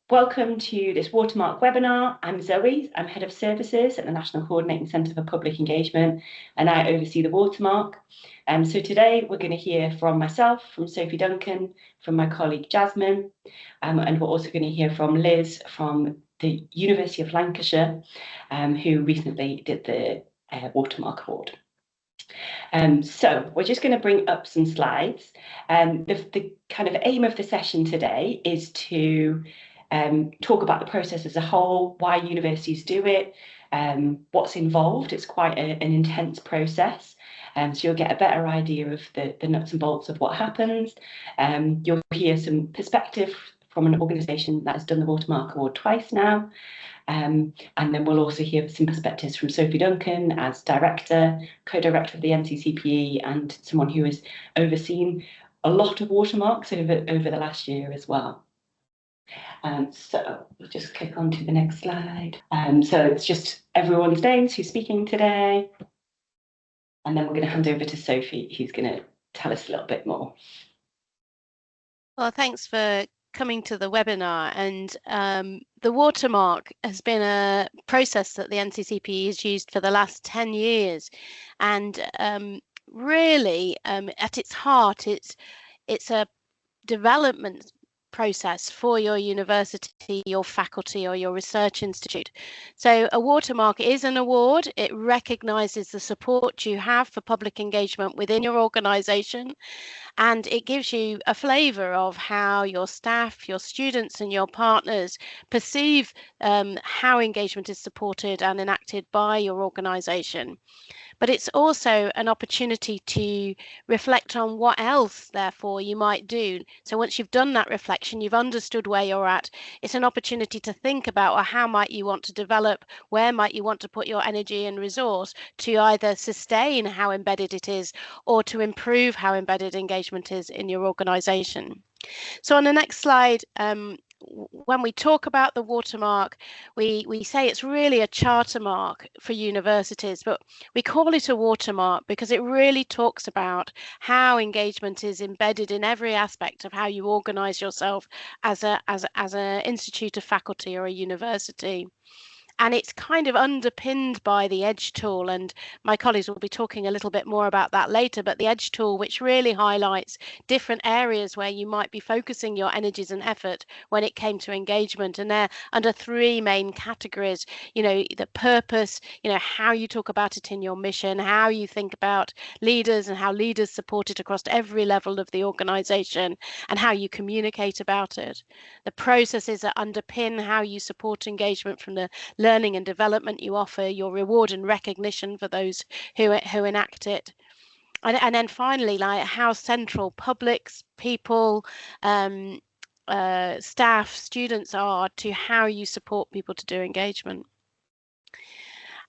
Welcome to this Watermark webinar. I'm Zoe. I'm Head of Services at the National Coordinating Centre for Public Engagement, and I oversee the Watermark. So today we're going to hear from myself, from Sophie Duncan, from my colleague Jasmine, and we're also going to hear from Liz from the University of Lancashire, who recently did the Watermark Award. So we're just going to bring up some slides. The kind of aim of the session today is to talk about the process as a whole, why universities do it, what's involved. It's quite an intense process. So you'll get a better idea of the nuts and bolts of what happens. You'll hear some perspective from an organisation that has done the Watermark Award twice now. And then we'll also hear some perspectives from Sophie Duncan as director, co-director of the NCCPE, and someone who has overseen a lot of watermarks over the last year as well. So we'll just click on to the next slide. So it's just everyone's names who's speaking today. And then we're going to hand over to Sophie, who's going to tell us a little bit more. Well, thanks for coming to the webinar. And the Watermark has been a process that the NCCPE has used for the last 10 years. And really, at its heart, it's a development process for your university, your faculty, or your research institute. So a Watermark is an award. It recognises the support you have for public engagement within your organisation, and it gives you a flavour of how your staff, your students and your partners perceive how engagement is supported and enacted by your organisation. But it's also an opportunity to reflect on what else, therefore, you might do. So once you've done that reflection, you've understood where you're at, it's an opportunity to think about, well, how might you want to develop, where might you want to put your energy and resource to either sustain how embedded it is or to improve how embedded engagement is in your organisation. So on the next slide, when we talk about the Watermark, we say it's really a charter mark for universities, but we call it a Watermark because it really talks about how engagement is embedded in every aspect of how you organise yourself as an institute, a faculty or a university. And it's kind of underpinned by the EDGE tool, and my colleagues will be talking a little bit more about that later, but the EDGE tool, which really highlights different areas where you might be focusing your energies and effort when it came to engagement. And they're under three main categories, the purpose, how you talk about it in your mission, how you think about leaders and how leaders support it across every level of the organisation, and how you communicate about it. The processes that underpin how you support engagement, from the learning and development you offer, your reward and recognition for those who enact it. And then finally, like how central publics, people, staff, students are to how you support people to do engagement.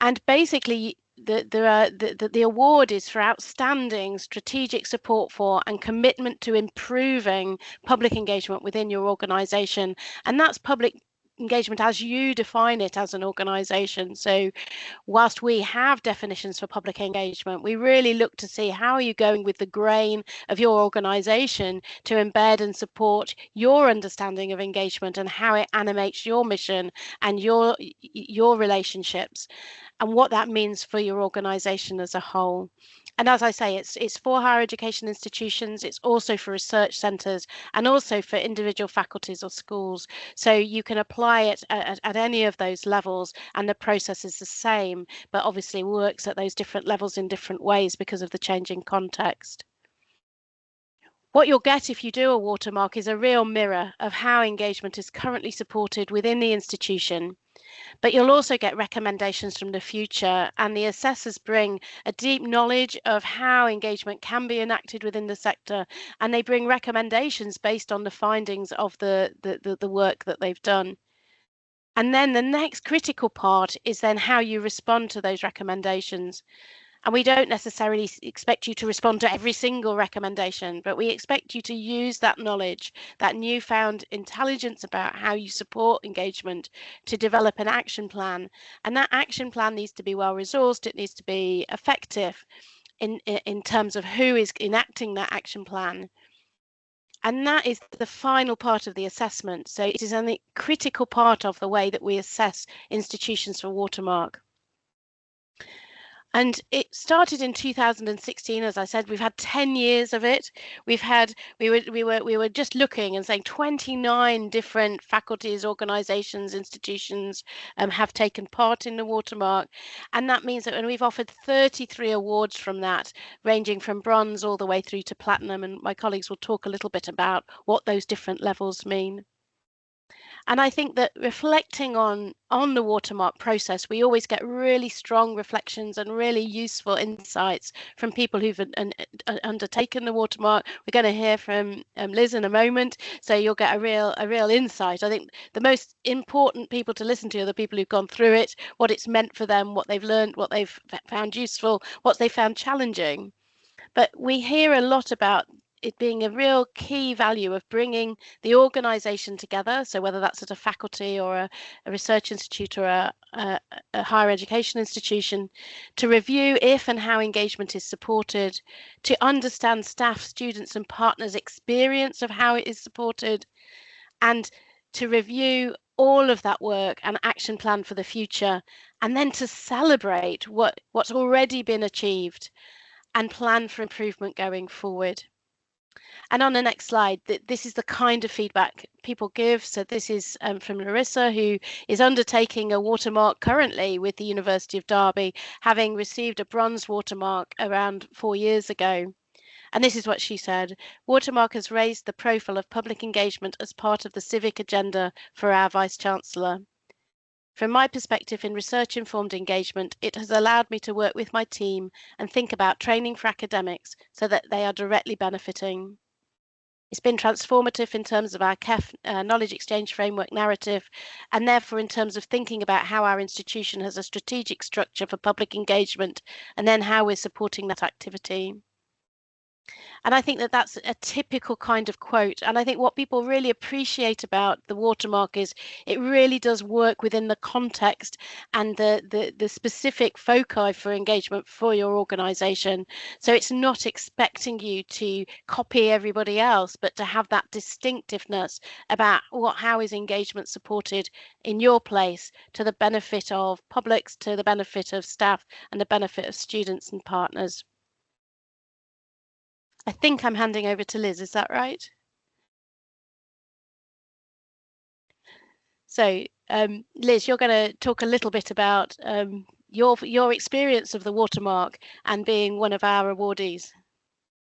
And basically, the award is for outstanding strategic support for and commitment to improving public engagement within your organisation. And that's public engagement as you define it as an organisation. So whilst we have definitions for public engagement, we really look to see how are you going with the grain of your organisation to embed and support your understanding of engagement and how it animates your mission and your relationships, and what that means for your organisation as a whole. And as I say, it's for higher education institutions, it's also for research centres, and also for individual faculties or schools. So you can apply it at any of those levels, and the process is the same, but obviously works at those different levels in different ways because of the changing context. What you'll get if you do a Watermark is a real mirror of how engagement is currently supported within the institution. But you'll also get recommendations from the future, and the assessors bring a deep knowledge of how engagement can be enacted within the sector, and they bring recommendations based on the findings of the work that they've done. And then the next critical part is then how you respond to those recommendations. And we don't necessarily expect you to respond to every single recommendation, but we expect you to use that knowledge, that newfound intelligence about how you support engagement, to develop an action plan. And that action plan needs to be well resourced. It needs to be effective in terms of who is enacting that action plan. And that is the final part of the assessment. So it is a critical part of the way that we assess institutions for Watermark. And it started in 2016, as I said. We've had 10 years of it. We were just looking and saying 29 different faculties, organisations, institutions have taken part in the Watermark, and that means that, and we've offered 33 awards from that, ranging from bronze all the way through to platinum. And my colleagues will talk a little bit about what those different levels mean. And I think that reflecting on the Watermark process, we always get really strong reflections and really useful insights from people who've undertaken the Watermark. We're going to hear from Liz in a moment, so you'll get a real insight. I think the most important people to listen to are the people who've gone through it, what it's meant for them, what they've learned, what they've found useful, what they found challenging. But we hear a lot about it being a real key value of bringing the organisation together. So whether that's at a faculty or a research institute or a higher education institution, to review if and how engagement is supported, to understand staff, students and partners' experience of how it is supported, and to review all of that work and action plan for the future, and then to celebrate what's already been achieved and plan for improvement going forward. And on the next slide, this is the kind of feedback people give. So this is from Larissa, who is undertaking a watermark currently with the University of Derby, having received a bronze watermark around 4 years ago. And this is what she said: Watermark has raised the profile of public engagement as part of the civic agenda for our Vice-Chancellor. From my perspective in research-informed engagement, it has allowed me to work with my team and think about training for academics so that they are directly benefiting. It's been transformative in terms of our KEF knowledge exchange framework narrative, and therefore in terms of thinking about how our institution has a strategic structure for public engagement, and then how we're supporting that activity. And I think that that's a typical kind of quote. And I think what people really appreciate about the Watermark is it really does work within the context and the specific foci for engagement for your organisation. So it's not expecting you to copy everybody else, but to have that distinctiveness about how is engagement supported in your place to the benefit of publics, to the benefit of staff, and the benefit of students and partners. I think I'm handing over to Liz, is that right? So Liz, you're going to talk a little bit about your experience of the Watermark and being one of our awardees.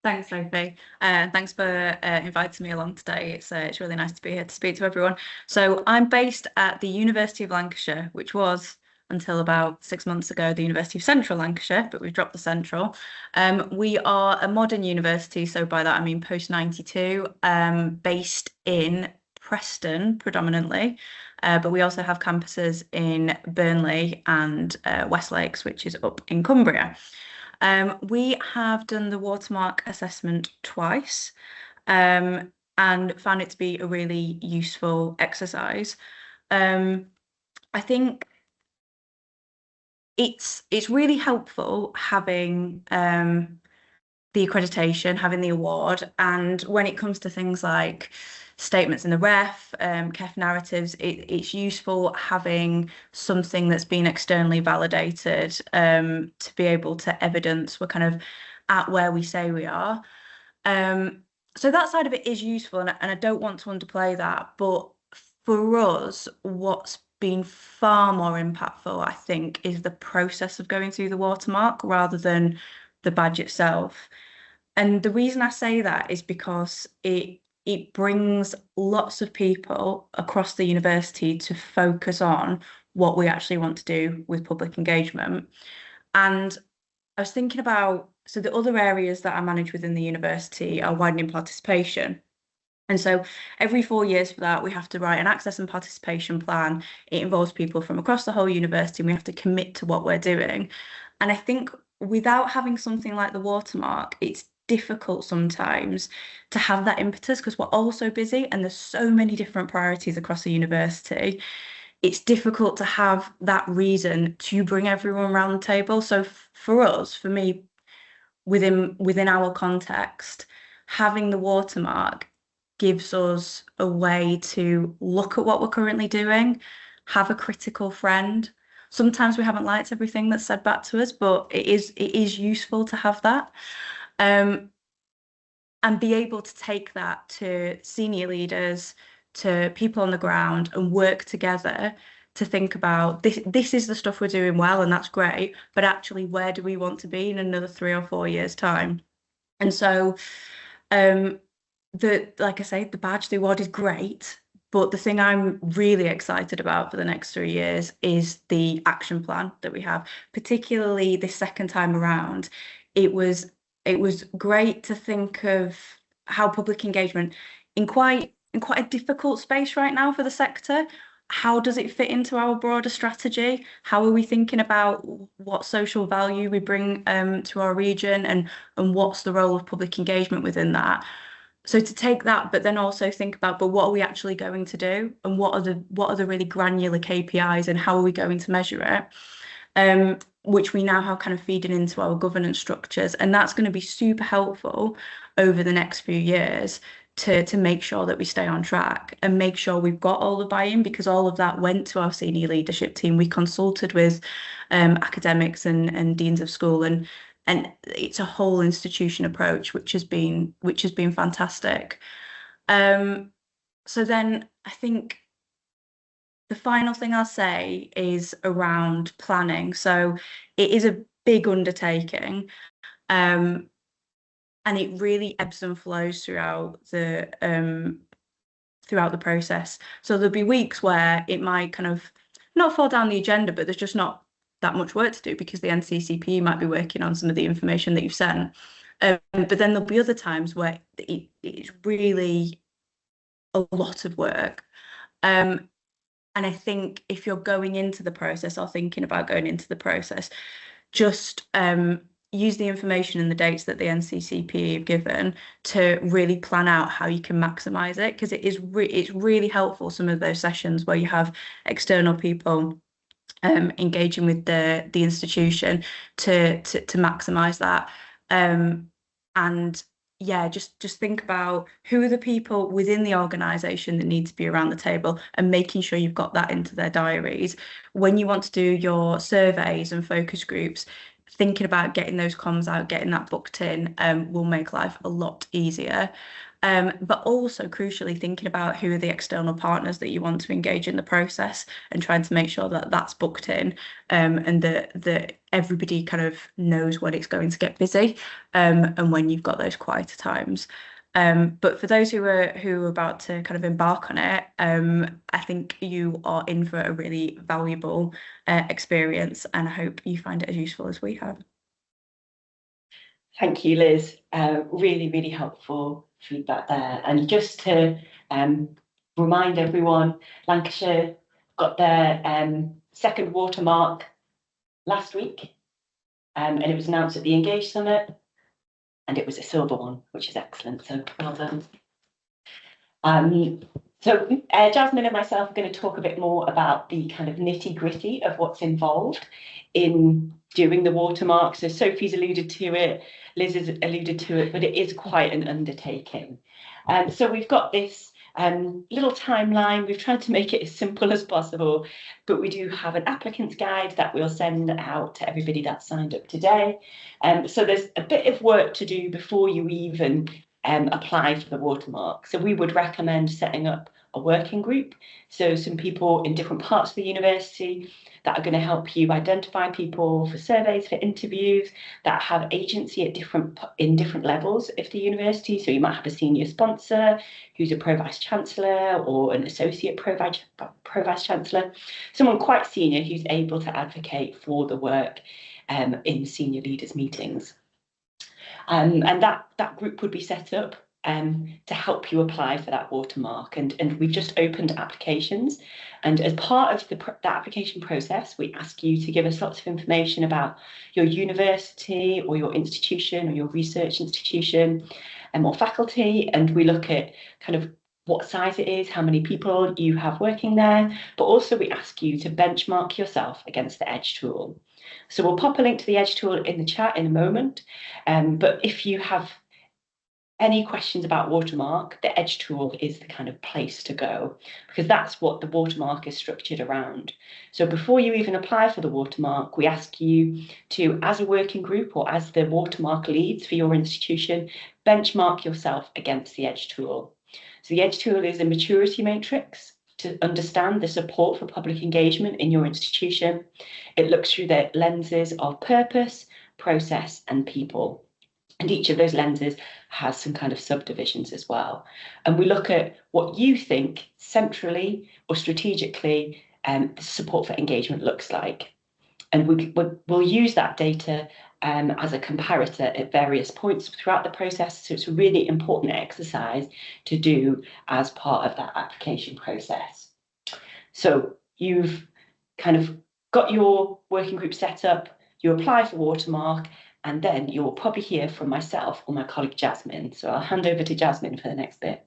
Thanks, Sophie. Thanks for inviting me along today. It's really nice to be here to speak to everyone. So I'm based at the University of Lancashire, which was, until about 6 months ago, the University of Central Lancashire, but we've dropped the central. We are a modern university, so by that I mean post-92, based in Preston predominantly, but we also have campuses in Burnley and West Lakes, which is up in Cumbria. We have done the Watermark assessment twice and found it to be a really useful exercise. I think it's really helpful having the accreditation, having the award, and when it comes to things like statements in the ref, KEF narratives, it's useful having something that's been externally validated to be able to evidence we're kind of at where we say we are. So that side of it is useful, and I don't want to underplay that, but for us, what's been far more impactful, I think, is the process of going through the Watermark rather than the badge itself. And the reason I say that is because it brings lots of people across the university to focus on what we actually want to do with public engagement. And I was thinking about, so the other areas that I manage within the university are widening participation. And so every 4 years for that, we have to write an access and participation plan. It involves people from across the whole university, and we have to commit to what we're doing. And I think without having something like the Watermark, it's difficult sometimes to have that impetus because we're all so busy and there's so many different priorities across the university. It's difficult to have that reason to bring everyone around the table. So for us, for me, within our context, having the Watermark gives us a way to look at what we're currently doing, have a critical friend. Sometimes we haven't liked everything that's said back to us, but it is useful to have that. And be able to take that to senior leaders, to people on the ground, and work together to think about this is the stuff we're doing well, and that's great, but actually where do we want to be in another 3 or 4 years' time? And so like I say, the badge, the award is great, but the thing I'm really excited about for the next 3 years is the action plan that we have, particularly this second time around. It was great to think of how public engagement in quite a difficult space right now for the sector. How does it fit into our broader strategy? How are we thinking about what social value we bring to our region, and what's the role of public engagement within that? So to take that, but then also think about, but what are we actually going to do, and what are the really granular KPIs, and how are we going to measure it? Which we now have kind of feeding into our governance structures, and that's going to be super helpful over the next few years to make sure that we stay on track and make sure we've got all the buy-in, because all of that went to our senior leadership team. We consulted with academics and deans of school, and it's a whole institution approach, which has been fantastic. So then I think the final thing I'll say is around planning. So it is a big undertaking, and it really ebbs and flows throughout the process. So there'll be weeks where it might kind of not fall down the agenda, but there's just not that much work to do because the NCCPE might be working on some of the information that you've sent. But then there'll be other times where it's really a lot of work. And I think if you're going into the process or thinking about going into the process, just use the information and the dates that the NCCPE have given to really plan out how you can maximise it, because it's really helpful, some of those sessions where you have external people engaging with the institution to maximise that. And yeah, just think about who are the people within the organisation that need to be around the table, and making sure you've got that into their diaries. When you want to do your surveys and focus groups, thinking about getting those comms out, getting that booked in, will make life a lot easier. But also crucially thinking about who are the external partners that you want to engage in the process, and trying to make sure that that's booked in, and that everybody kind of knows when it's going to get busy, and when you've got those quieter times. But for those who are about to kind of embark on it, I think you are in for a really valuable experience, and I hope you find it as useful as we have. Thank you, Liz. Really, really helpful feedback there. And just to remind everyone, Lancashire got their second watermark last week, and it was announced at the Engage Summit, and it was a silver one, which is excellent. So well done. So Jasmine and myself are going to talk a bit more about the kind of nitty-gritty of what's involved in doing the watermark. So Sophie's alluded to it, Liz has alluded to it, but it is quite an undertaking. So we've got this little timeline. We've tried to make it as simple as possible, but we do have an applicant's guide that we'll send out to everybody that's signed up today. So there's a bit of work to do before you even apply for the watermark. So we would recommend setting up a working group. So some people in different parts of the university that are going to help you identify people for surveys, for interviews, that have agency at different levels of the university. So you might have a senior sponsor who's a pro-vice chancellor, or an associate pro-vice chancellor, someone quite senior who's able to advocate for the work in senior leaders meetings. And that group would be set up to help you apply for that watermark. And we've just opened applications. And as part of the application process, we ask you to give us lots of information about your university or your institution or your research institution or faculty. And we look at kind of what size it is, how many people you have working there. But also we ask you to benchmark yourself against the EDGE tool. So we'll pop a link to the EDGE tool in the chat in a moment. But if you have any questions about Watermark, the Edge tool is the kind of place to go, because that's what the Watermark is structured around. So before you even apply for the Watermark, we ask you to, as a working group or as the Watermark leads for your institution, benchmark yourself against the Edge tool. So the Edge tool is a maturity matrix to understand the support for public engagement in your institution. It looks through the lenses of purpose, process, and people. And each of those lenses has some kind of subdivisions as well. And we look at what you think centrally or strategically support for engagement looks like. And we'll use that data as a comparator at various points throughout the process. So it's a really important exercise to do as part of that application process. So you've kind of got your working group set up, you apply for Watermark, and then you'll probably hear from myself or my colleague Jasmine. So I'll hand over to Jasmine for the next bit.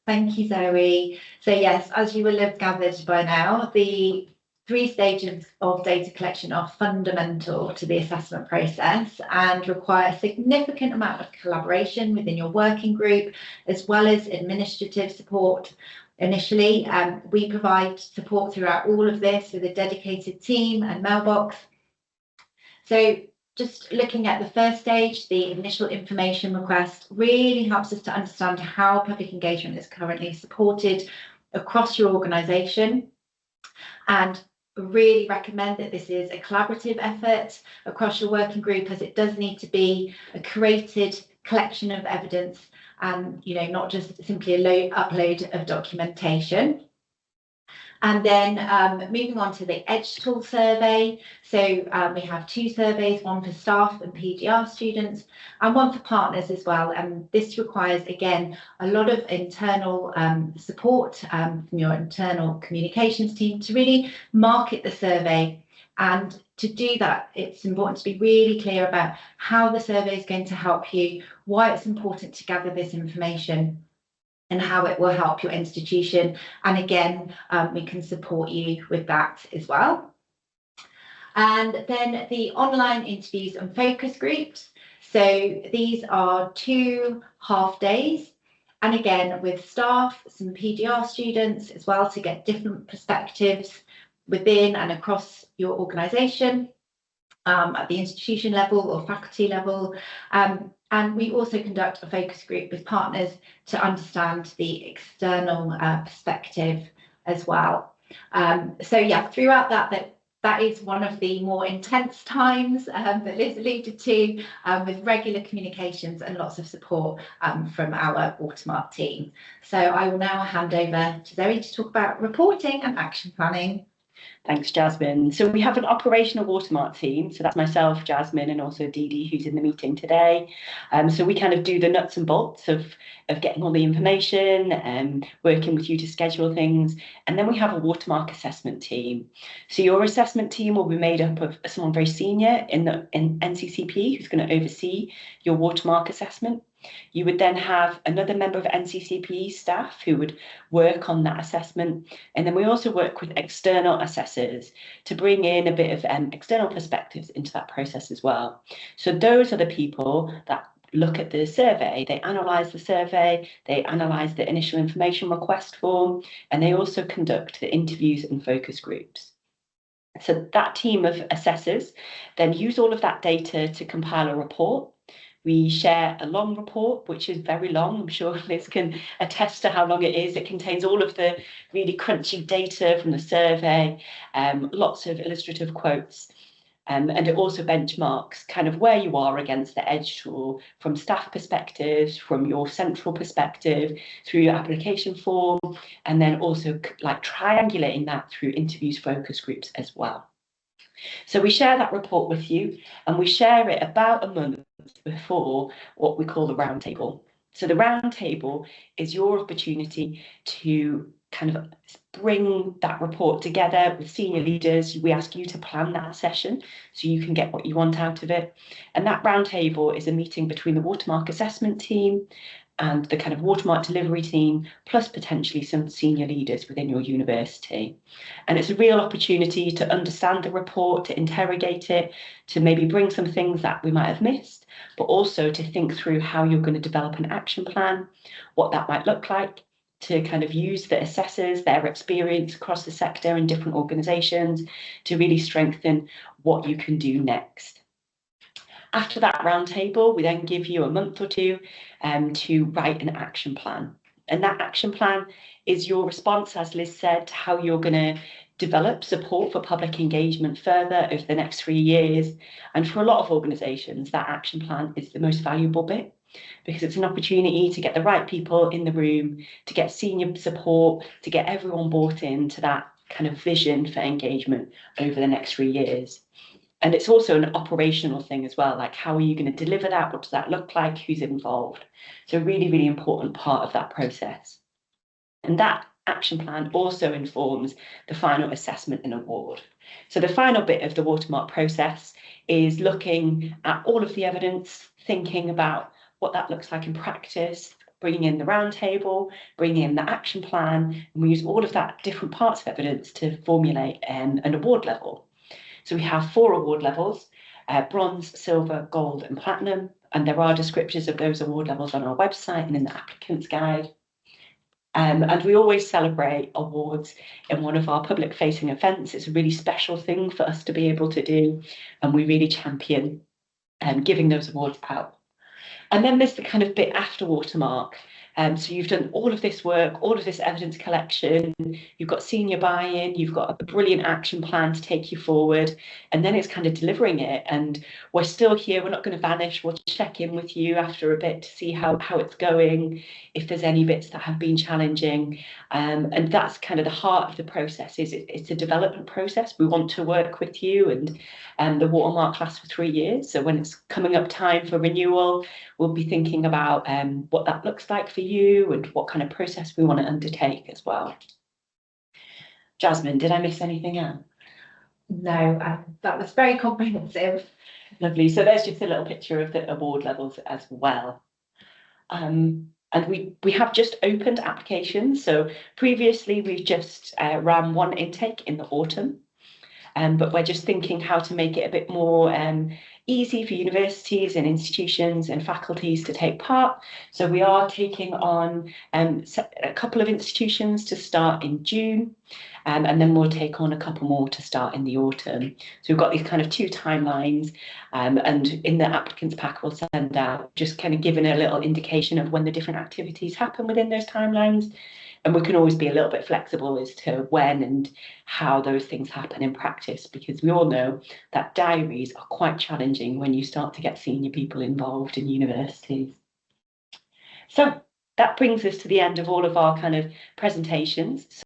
Thank you, Zoe. So yes, as you will have gathered by now, the 3 stages of data collection are fundamental to the assessment process and require a significant amount of collaboration within your working group, as well as administrative support. Initially, we provide support throughout all of this with a dedicated team and mailbox. So just looking at the first stage, the initial information request really helps us to understand how public engagement is currently supported across your organisation, and really recommend that this is a collaborative effort across your working group, as it does need to be a curated collection of evidence and not just simply a upload of documentation. And then moving on to the Edge tool survey. So we have 2 surveys, one for staff and PGR students and one for partners as well. And this requires, again, a lot of internal support from your internal communications team to really market the survey. And to do that, it's important to be really clear about how the survey is going to help you, why it's important to gather this information, and how it will help your institution. And again, we can support you with that as well. And then the online interviews and focus groups. So these are 2 half days. And again, with staff, some PGR students as well, to get different perspectives within and across your organisation at the institution level or faculty level. And we also conduct a focus group with partners to understand the external perspective as well. So yeah, throughout that is one of the more intense times that Liz alluded to, with regular communications and lots of support from our Watermark team. So I will now hand over to Zoe to talk about reporting and action planning. Thanks, Jasmine. So we have an operational Watermark team. So that's myself, Jasmine, and also Dee Dee, who's in the meeting today. So we kind of do the nuts and bolts of getting all the information and working with you to schedule things. And then we have a Watermark assessment team. So your assessment team will be made up of someone very senior in NCCPE who's going to oversee your Watermark assessment. You would then have another member of NCCPE staff who would work on that assessment. And then we also work with external assessors to bring in a bit of external perspectives into that process as well. So those are the people that look at the survey, they analyse the survey, they analyse the initial information request form, and they also conduct the interviews and focus groups. So that team of assessors then use all of that data to compile a report. We share a long report, which is very long. I'm sure Liz can attest to how long it is. It contains all of the really crunchy data from the survey, lots of illustrative quotes, and it also benchmarks kind of where you are against the Edge tool from staff perspectives, from your central perspective, through your application form, and then also like triangulating that through interviews, focus groups as well. So we share that report with you, and we share it about a month before what we call the roundtable. So the roundtable is your opportunity to kind of bring that report together with senior leaders. We ask you to plan that session so you can get what you want out of it. And that roundtable is a meeting between the Watermark assessment team, and the kind of Watermark delivery team, plus potentially some senior leaders within your university. And it's a real opportunity to understand the report, to interrogate it, to maybe bring some things that we might have missed, but also to think through how you're going to develop an action plan, what that might look like, to kind of use the assessors, their experience across the sector and different organisations to really strengthen what you can do next. After that roundtable, we then give you a month or two to write an action plan. And that action plan is your response, as Liz said, to how you're going to develop support for public engagement further over the next 3 years. And for a lot of organisations, that action plan is the most valuable bit, because it's an opportunity to get the right people in the room, to get senior support, to get everyone bought into that kind of vision for engagement over the next 3 years. And it's also an operational thing as well, like how are you going to deliver that? What does that look like? Who's involved? So really, really important part of that process. And that action plan also informs the final assessment and award. So the final bit of the Watermark process is looking at all of the evidence, thinking about what that looks like in practice, bringing in the roundtable, bringing in the action plan, and we use all of that different parts of evidence to formulate an award level. So we have 4 award levels, bronze, silver, gold and platinum, and there are descriptors of those award levels on our website and in the applicant's guide. And we always celebrate awards in one of our public facing events. It's a really special thing for us to be able to do, and we really champion giving those awards out. And then there's the kind of bit after Watermark. So you've done all of this work, all of this evidence collection, you've got senior buy-in, you've got a brilliant action plan to take you forward, and then it's kind of delivering it. And we're still here, we're not going to vanish, we'll check in with you after a bit to see how it's going, if there's any bits that have been challenging. And that's kind of the heart of the process. It's a development process. We want to work with you, and the Watermark lasts for 3 years. So when it's coming up time for renewal, we'll be thinking about what that looks like for you and what kind of process we want to undertake as well. Jasmine, did I miss anything out? No, that was very comprehensive. Lovely. So there's just a little picture of the award levels as well. And we have just opened applications. So previously we've just ran 1 intake in the autumn. But we're just thinking how to make it a bit more easy for universities and institutions and faculties to take part. So we are taking on a couple of institutions to start in June, and then we'll take on a couple more to start in the autumn. So we've got these kind of 2 timelines, and in the applicants pack we'll send out just kind of giving a little indication of when the different activities happen within those timelines. And we can always be a little bit flexible as to when and how those things happen in practice, because we all know that diaries are quite challenging when you start to get senior people involved in universities. So that brings us to the end of all of our kind of presentations.